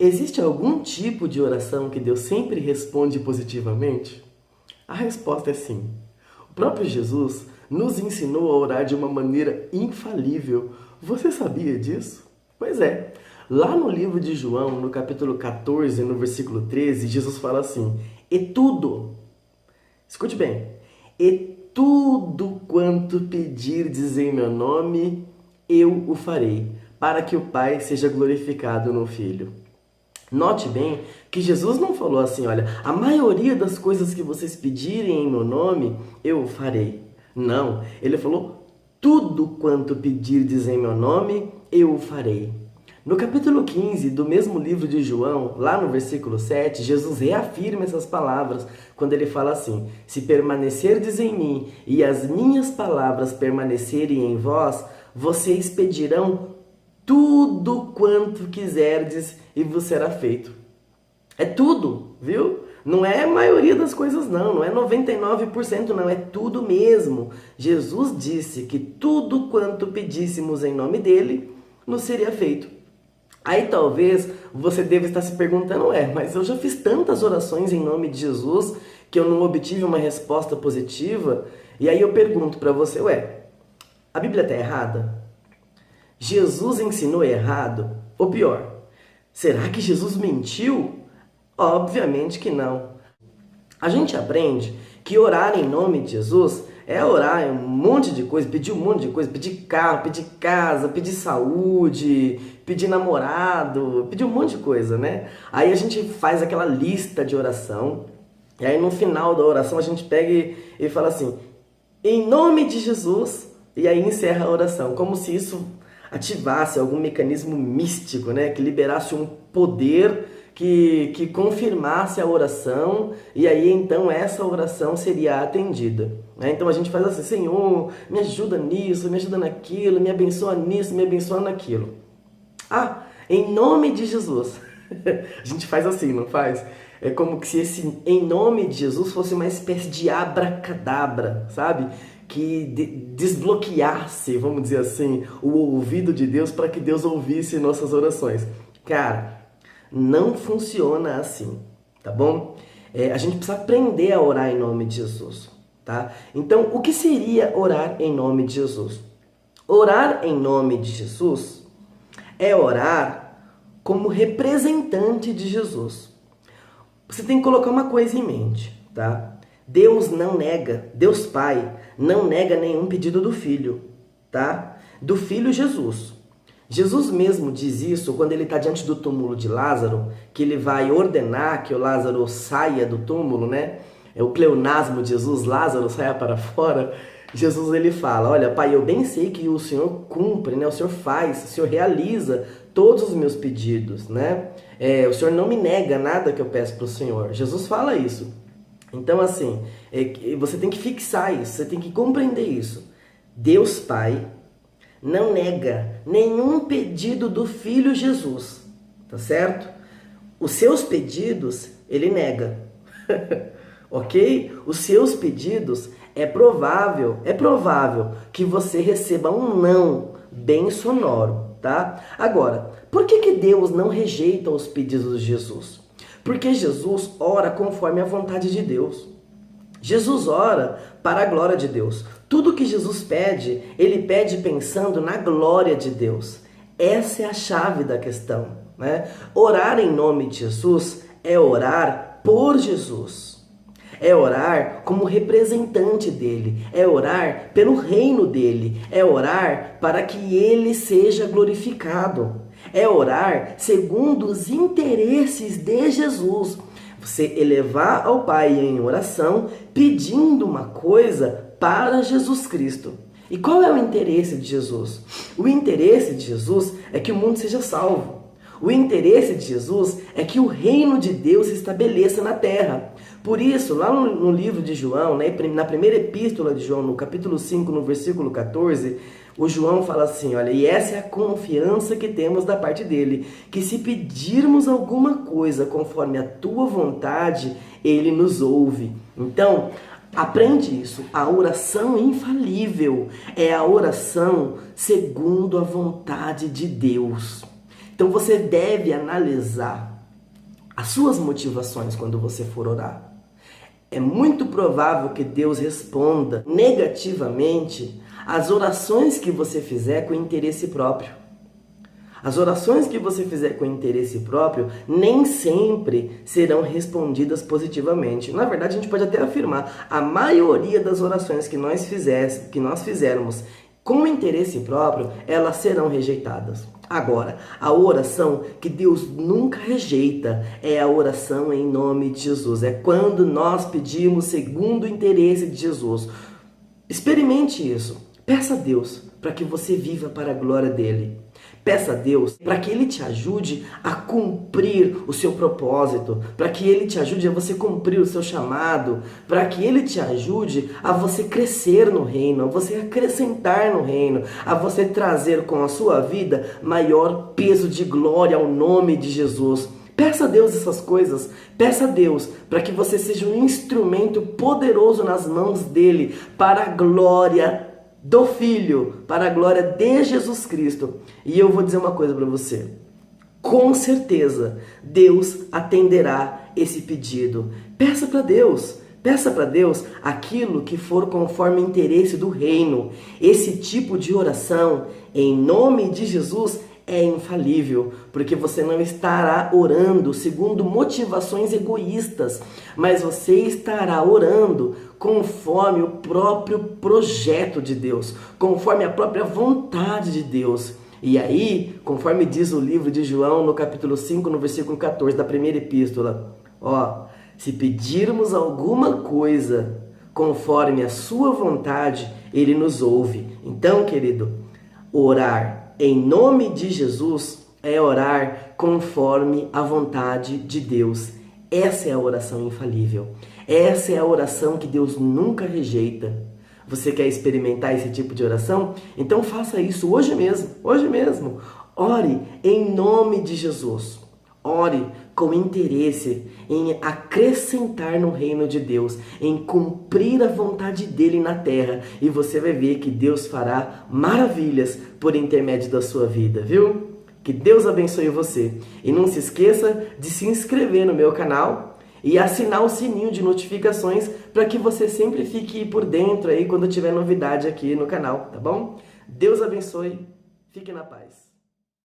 Existe algum tipo de oração que Deus sempre responde positivamente? A resposta é sim. O próprio Jesus nos ensinou a orar de uma maneira infalível. Você sabia disso? Pois é. Lá no livro de João, no capítulo 14, no versículo 13, Jesus fala assim: "E tudo", escute bem, "e tudo quanto pedirdes em meu nome, eu o farei, para que o Pai seja glorificado no Filho." Note bem que Jesus não falou assim: "Olha, a maioria das coisas que vocês pedirem em meu nome, eu o farei." Não, ele falou: "Tudo quanto pedirdes em meu nome, eu o farei." No capítulo 15 do mesmo livro de João, lá no versículo 7, Jesus reafirma essas palavras quando ele fala assim: "Se permanecerdes em mim e as minhas palavras permanecerem em vós, vocês pedirão tudo quanto quiserdes e vos será feito." É tudo, viu? Não é a maioria das coisas não é 99% não, é tudo mesmo. Jesus disse que tudo quanto pedíssemos em nome dele, nos seria feito. Aí talvez você deva estar se perguntando: mas eu já fiz tantas orações em nome de Jesus que eu não obtive uma resposta positiva. E aí eu pergunto para você: a Bíblia está errada? Jesus ensinou errado? Ou pior, será que Jesus mentiu? Obviamente que não. A gente aprende que orar em nome de Jesus é orar um monte de coisa, pedir um monte de coisa, pedir carro, pedir casa, pedir saúde, pedir namorado, pedir um monte de coisa, né? Aí a gente faz aquela lista de oração, e aí no final da oração a gente pega e fala assim: "Em nome de Jesus", e aí encerra a oração, como se isso ativasse algum mecanismo místico, né? Que liberasse um poder que confirmasse a oração, e aí então essa oração seria atendida, né? Então a gente faz assim: "Senhor, me ajuda nisso, me ajuda naquilo, me abençoa nisso, me abençoa naquilo." Em nome de Jesus. A gente faz assim, não faz? É como se esse "em nome de Jesus" fosse uma espécie de abracadabra, sabe? Que desbloqueasse, vamos dizer assim, o ouvido de Deus para que Deus ouvisse nossas orações. Cara, não funciona assim, tá bom? A gente precisa aprender a orar em nome de Jesus, tá? Então, o que seria orar em nome de Jesus? Orar em nome de Jesus é orar como representante de Jesus. Você tem que colocar uma coisa em mente, tá? Deus Pai não nega nenhum pedido do Filho, tá? Do Filho Jesus. Jesus mesmo diz isso quando ele está diante do túmulo de Lázaro, que ele vai ordenar que o Lázaro saia do túmulo, né? É o pleonasmo de Jesus: "Lázaro, saia para fora." Jesus ele fala: "Olha, Pai, eu bem sei que o Senhor cumpre, né? O Senhor faz, o Senhor realiza todos os meus pedidos, né? O Senhor não me nega nada que eu peço para o Senhor." Jesus fala isso. Então, assim, você tem que fixar isso, você tem que compreender isso. Deus Pai não nega nenhum pedido do Filho Jesus, tá certo? Os seus pedidos, ele nega, ok? Os seus pedidos, é provável que você receba um não bem sonoro, tá? Agora, por que Deus não rejeita os pedidos de Jesus? Porque Jesus ora conforme a vontade de Deus. Jesus ora para a glória de Deus. Tudo que Jesus pede, ele pede pensando na glória de Deus. Essa é a chave da questão, né? Orar em nome de Jesus é orar por Jesus. É orar como representante dele. É orar pelo reino dele. É orar para que ele seja glorificado. É orar segundo os interesses de Jesus. Você elevar ao Pai em oração, pedindo uma coisa para Jesus Cristo. E qual é o interesse de Jesus? O interesse de Jesus é que o mundo seja salvo. O interesse de Jesus é que o reino de Deus se estabeleça na terra. Por isso, lá no livro de João, né, na primeira epístola de João, no capítulo 5, no versículo 14, o João fala assim: "Olha, e essa é a confiança que temos da parte dele, que se pedirmos alguma coisa conforme a tua vontade, ele nos ouve." Então, aprende isso. A oração infalível é a oração segundo a vontade de Deus. Então você deve analisar as suas motivações quando você for orar. É muito provável que Deus responda negativamente às orações que você fizer com interesse próprio. As orações que você fizer com interesse próprio nem sempre serão respondidas positivamente. Na verdade, a gente pode até afirmar, a maioria das orações que nós fizermos com interesse próprio, elas serão rejeitadas. Agora, a oração que Deus nunca rejeita é a oração em nome de Jesus. É quando nós pedimos segundo o interesse de Jesus. Experimente isso. Peça a Deus para que você viva para a glória dele. Peça a Deus para que Ele te ajude a cumprir o seu propósito, para que Ele te ajude a você cumprir o seu chamado, para que Ele te ajude a você crescer no reino, a você acrescentar no reino, a você trazer com a sua vida maior peso de glória ao nome de Jesus. Peça a Deus essas coisas, peça a Deus para que você seja um instrumento poderoso nas mãos dEle para a glória do Filho, para a glória de Jesus Cristo. E eu vou dizer uma coisa para você. Com certeza, Deus atenderá esse pedido. Peça para Deus aquilo que for conforme o interesse do reino. Esse tipo de oração, em nome de Jesus, é infalível, porque você não estará orando segundo motivações egoístas, mas você estará orando conforme o próprio projeto de Deus, conforme a própria vontade de Deus. E aí, conforme diz o livro de João, no capítulo 5, no versículo 14 da primeira epístola, se pedirmos alguma coisa conforme a sua vontade, Ele nos ouve. Então, querido, orar em nome de Jesus é orar conforme a vontade de Deus. Essa é a oração infalível. Essa é a oração que Deus nunca rejeita. Você quer experimentar esse tipo de oração? Então faça isso hoje mesmo. Hoje mesmo. Ore em nome de Jesus. Ore com interesse em acrescentar no reino de Deus, em cumprir a vontade dele na terra. E você vai ver que Deus fará maravilhas por intermédio da sua vida, viu? Que Deus abençoe você. E não se esqueça de se inscrever no meu canal e assinar o sininho de notificações para que você sempre fique por dentro aí quando tiver novidade aqui no canal, tá bom? Deus abençoe. Fique na paz.